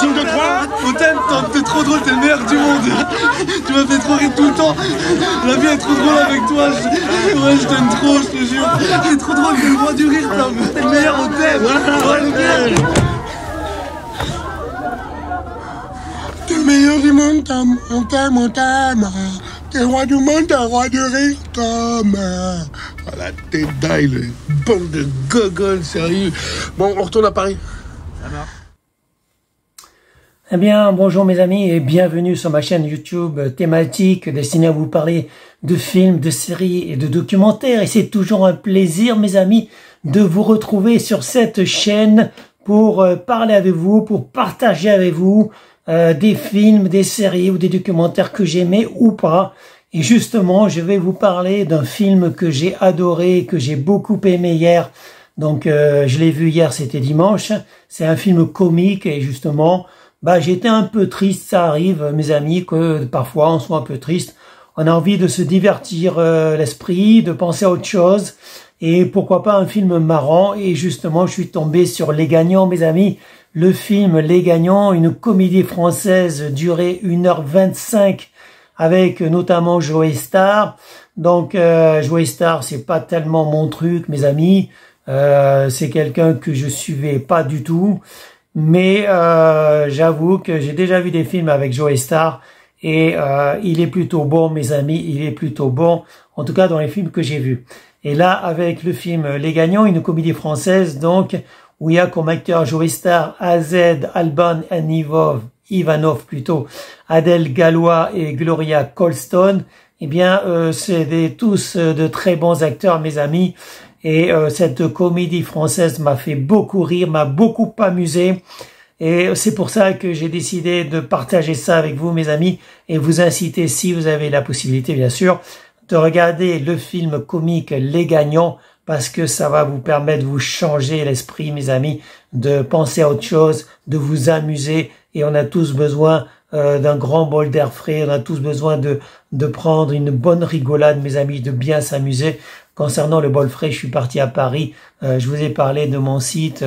signe de croix. Othème, t'es trop drôle, t'es le meilleur du monde. Tu m'as fait trop rire tout le temps. La vie est trop drôle avec toi. Ouais, je t'aime trop, je te jure. T'es trop drôle, t'es le roi du rire, t'es le meilleur Othème. Ouais, le meilleur. T'es le meilleur du monde, Tom. On t'aime, on t'aime. T'es le roi du monde, t'es le roi du rire, Tom. Voilà, t'es dingue, bande de gogoles, sérieux. Bon, on retourne à Paris. Ça marche. Eh bien, bonjour mes amis et bienvenue sur ma chaîne YouTube thématique destinée à vous parler de films, de séries et de documentaires. Et c'est toujours un plaisir, mes amis, de vous retrouver sur cette chaîne pour parler avec vous, pour partager avec vous des films, des séries ou des documentaires que j'aimais ou pas. Et justement, je vais vous parler d'un film que j'ai adoré, que j'ai beaucoup aimé hier. Donc, je l'ai vu hier, c'était dimanche. C'est un film comique et justement, j'étais un peu triste. Ça arrive, mes amis, que parfois on soit un peu triste. On a envie de se divertir l'esprit, de penser à autre chose. Et pourquoi pas un film marrant. Et justement, je suis tombé sur Les Gagnants, mes amis. Le film Les Gagnants, une comédie française durée 1h25 avec notamment Joey Starr. Donc, Joey Starr, c'est pas tellement mon truc, mes amis. C'est quelqu'un que je suivais pas du tout. Mais j'avoue que j'ai déjà vu des films avec Joey Starr et il est plutôt bon, mes amis, il est plutôt bon, en tout cas dans les films que j'ai vus. Et là, avec le film Les Gagnants, une comédie française, donc, où il y a comme acteurs Joey Starr, AZ, Alban Ivanov plutôt, Adèle Gallois et Gloria Colston, eh bien, c'est tous de très bons acteurs, mes amis. Et cette comédie française m'a fait beaucoup rire, m'a beaucoup amusé. Et c'est pour ça que j'ai décidé de partager ça avec vous, mes amis, et vous inciter, si vous avez la possibilité, bien sûr, de regarder le film comique Les Gagnants, parce que ça va vous permettre de vous changer l'esprit, mes amis, de penser à autre chose, de vous amuser. Et on a tous besoin d'un grand bol d'air frais, on a tous besoin de prendre une bonne rigolade, mes amis, de bien s'amuser. Concernant le bol frais, je suis parti à Paris. Je vous ai parlé de mon site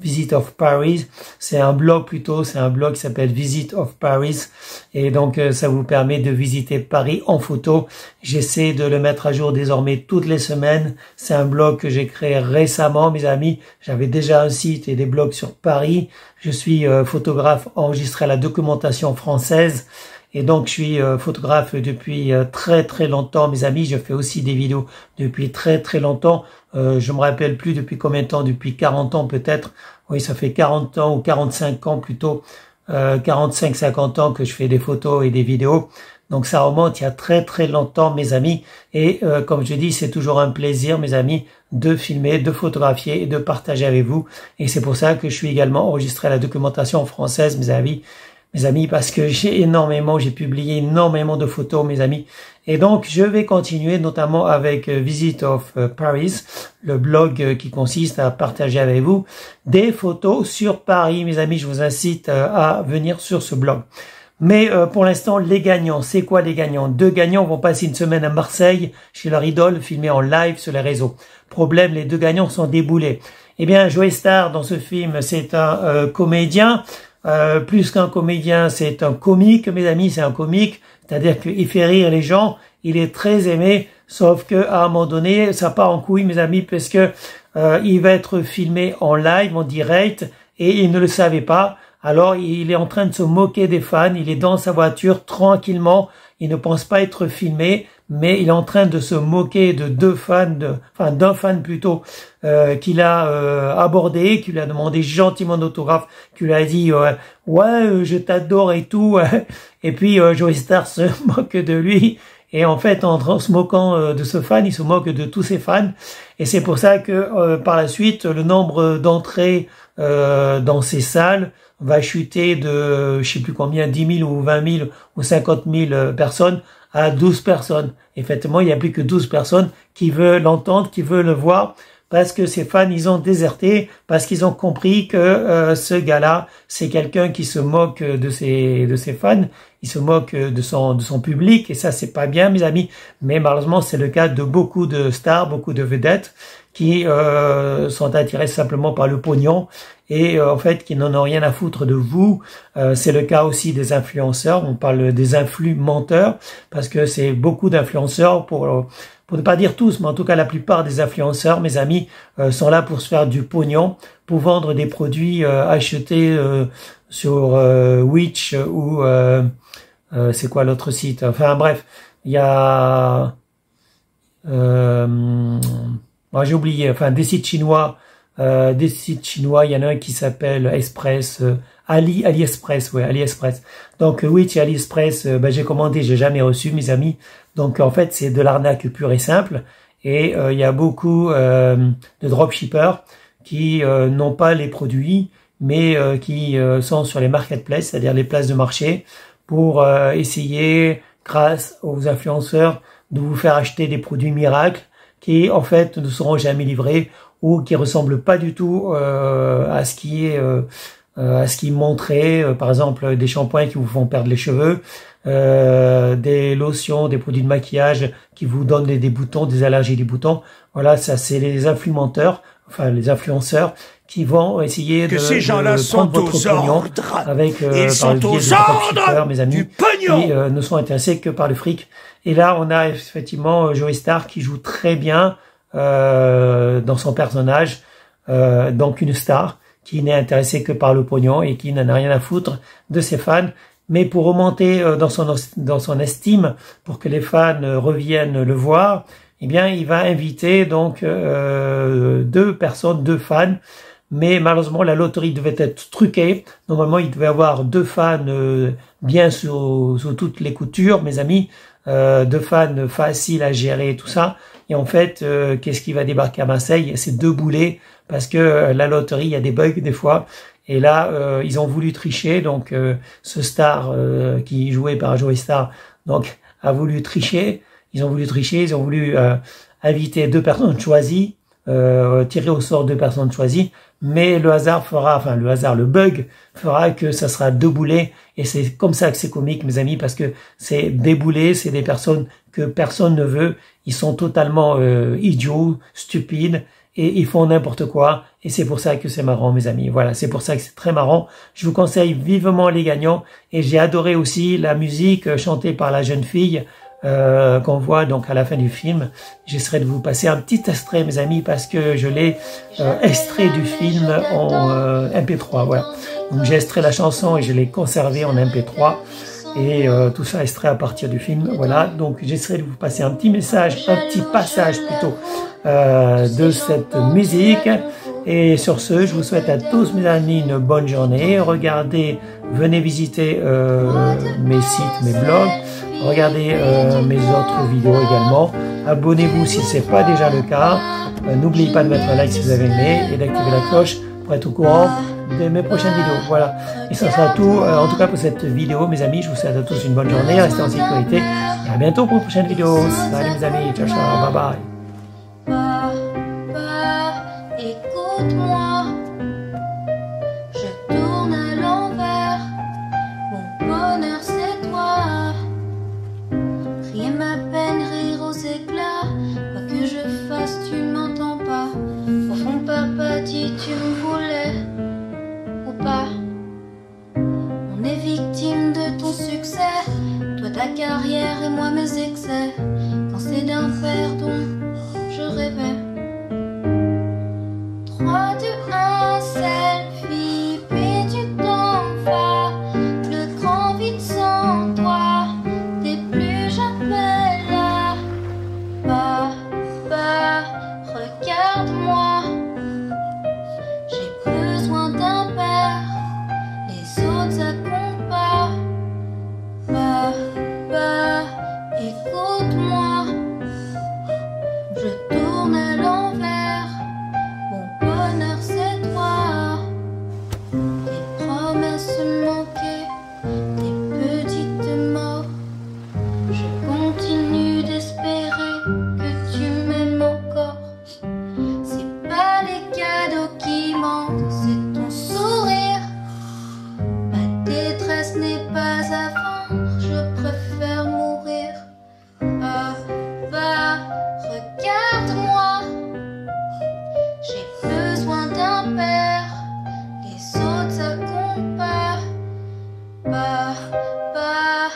Visit of Paris. C'est un blog plutôt, c'est un blog qui s'appelle Visit of Paris. Et donc, ça vous permet de visiter Paris en photo. J'essaie de le mettre à jour désormais toutes les semaines. C'est un blog que j'ai créé récemment, mes amis. J'avais déjà un site et des blogs sur Paris. Je suis photographe enregistré à la documentation française. Et donc, je suis photographe depuis très très longtemps, mes amis. Je fais aussi des vidéos depuis très très longtemps. Je me rappelle plus depuis combien de temps, depuis 40 ans peut-être. Oui, ça fait 40 ans ou 45 ans plutôt, 45-50 ans que je fais des photos et des vidéos. Donc, ça remonte il y a très très longtemps, mes amis. Et comme je dis, c'est toujours un plaisir, mes amis, de filmer, de photographier et de partager avec vous. Et c'est pour ça que je suis également enregistré à la documentation française, mes amis, parce que j'ai publié énormément de photos, mes amis. Et donc, je vais continuer notamment avec Visit of Paris, le blog qui consiste à partager avec vous des photos sur Paris, mes amis. Je vous incite à venir sur ce blog. Mais pour l'instant, Les Gagnants, c'est quoi Les Gagnants? Deux gagnants vont passer une semaine à Marseille, chez leur idole, filmé en live sur les réseaux. Problème, les deux gagnants sont déboulés. Eh bien, Joey Starr, dans ce film, c'est un comédien. Plus qu'un comédien, c'est un comique, mes amis, c'est un comique, c'est-à-dire qu'il fait rire les gens, il est très aimé, sauf que à un moment donné, ça part en couille, mes amis, parce que il va être filmé en live, en direct, et il ne le savait pas. Alors, il est en train de se moquer des fans, il est dans sa voiture tranquillement, il ne pense pas être filmé, mais il est en train de se moquer de d'un fan plutôt, qu'il a abordé, qui lui a demandé gentiment d'autographe, qui lui a dit ouais, je t'adore et tout. Et puis Joey Starr se moque de lui. Et en fait, en se moquant de ce fan, il se moque de tous ses fans. Et c'est pour ça que par la suite, le nombre d'entrées dans ces salles va chuter de, je sais plus combien, 10 000 ou 20 000 ou 50 000 personnes à 12 personnes. Effectivement, il n'y a plus que 12 personnes qui veulent l'entendre, qui veulent le voir, parce que ses fans, ils ont déserté, parce qu'ils ont compris que ce gars-là, c'est quelqu'un qui se moque de ses fans, il se moque de son public, et ça, c'est pas bien, mes amis. Mais malheureusement, c'est le cas de beaucoup de stars, beaucoup de vedettes qui sont attirés simplement par le pognon et en fait qui n'en ont rien à foutre de vous. C'est le cas aussi des influenceurs, on parle des influenceurs parce que c'est beaucoup d'influenceurs pour ne pas dire tous, mais en tout cas la plupart des influenceurs, mes amis, sont là pour se faire du pognon, pour vendre des produits achetés sur Wish ou c'est quoi l'autre site, enfin bref, il y a moi j'ai oublié, enfin des sites chinois, il y en a un qui s'appelle Express, AliExpress, ouais, AliExpress. Donc Wish et AliExpress, j'ai commandé, j'ai jamais reçu, mes amis. Donc en fait c'est de l'arnaque pure et simple. Et il y a beaucoup de dropshippers qui n'ont pas les produits, mais qui sont sur les marketplaces, c'est-à-dire les places de marché, pour essayer, grâce aux influenceurs, de vous faire acheter des produits miracles qui en fait ne seront jamais livrés ou qui ressemblent pas du tout à ce qui est montré, par exemple des shampoings qui vous font perdre les cheveux, des lotions, des produits de maquillage qui vous donnent des boutons, des allergies des boutons. Voilà, ça c'est les influenceurs, enfin les influenceurs qui vont essayer de prendre votre pognon avec par le biais de dropshippers, mes amis, qui ne sont intéressés que par le fric. Et là, on a effectivement Joey Star qui joue très bien dans son personnage, donc une star qui n'est intéressée que par le pognon et qui n'en a rien à foutre de ses fans. Mais pour remonter dans son estime, pour que les fans reviennent le voir, eh bien, il va inviter donc deux fans. Mais malheureusement, la loterie devait être truquée. Normalement, il devait y avoir deux fans bien sous toutes les coutures, mes amis, deux fans faciles à gérer et tout ça. Et en fait, qu'est-ce qui va débarquer à Marseille? C'est deux boulets, parce que la loterie, il y a des bugs des fois. Et là, ils ont voulu tricher. Donc, ce star qui jouait par Joey Star, donc a voulu tricher. Ils ont voulu inviter deux personnes choisies, tirer au sort deux personnes choisies. Mais le bug fera que ça sera deux boulets. Et c'est comme ça que c'est comique, mes amis, parce que c'est des boulets, c'est des personnes que personne ne veut. Ils sont totalement idiots, stupides, et ils font n'importe quoi. Et c'est pour ça que c'est marrant, mes amis. Voilà, c'est pour ça que c'est très marrant. Je vous conseille vivement les gagnants. Et j'ai adoré aussi la musique chantée par la jeune fille qu'on voit donc à la fin du film. J'essaierai de vous passer un petit extrait, mes amis, parce que je l'ai extrait du film en MP3. Voilà. Donc j'ai extrait la chanson et je l'ai conservé en MP3. Et tout ça extrait à partir du film. Voilà, donc j'essaierai de vous passer un petit passage plutôt de cette musique. Et sur ce, je vous souhaite à tous, mes amis, une bonne journée. Regardez, venez visiter mes sites, mes blogs. Regardez mes autres vidéos également. Abonnez-vous si ce n'est pas déjà le cas. N'oubliez pas de mettre un like si vous avez aimé et d'activer la cloche pour être au courant de mes prochaines vidéos. Voilà. Et ça sera tout, en tout cas pour cette vidéo, mes amis. Je vous souhaite à tous une bonne journée. Restez en sécurité. Et à bientôt pour une prochaine vidéo. Salut, mes amis. Ciao, ciao. Bye bye. Papa, écoute-moi. Je tourne à l'envers. Mon bonheur, c'est toi. Rien ma peine, rire aux éclats. Quoi que je fasse, tu ne m'entends pas. Au fond, papa dit tu me voulais ou pas. On est victime de ton succès. Toi ta carrière et moi mes excès. Quand c'est d'un père dont je rêvais. 3, 2, 1, selfie, puis tu t'en vas. Le grand vide sans toi. T'es plus jamais là. Papa, regarde-moi. J'ai besoin d'un père. Les autres ça compte pas. Papa, écoute-moi. Je tourne à l'envers. Mon bonheur c'est toi. Tes promesses manquées, tes petites morts. Je continue d'espérer que tu m'aimes encore. C'est Papa,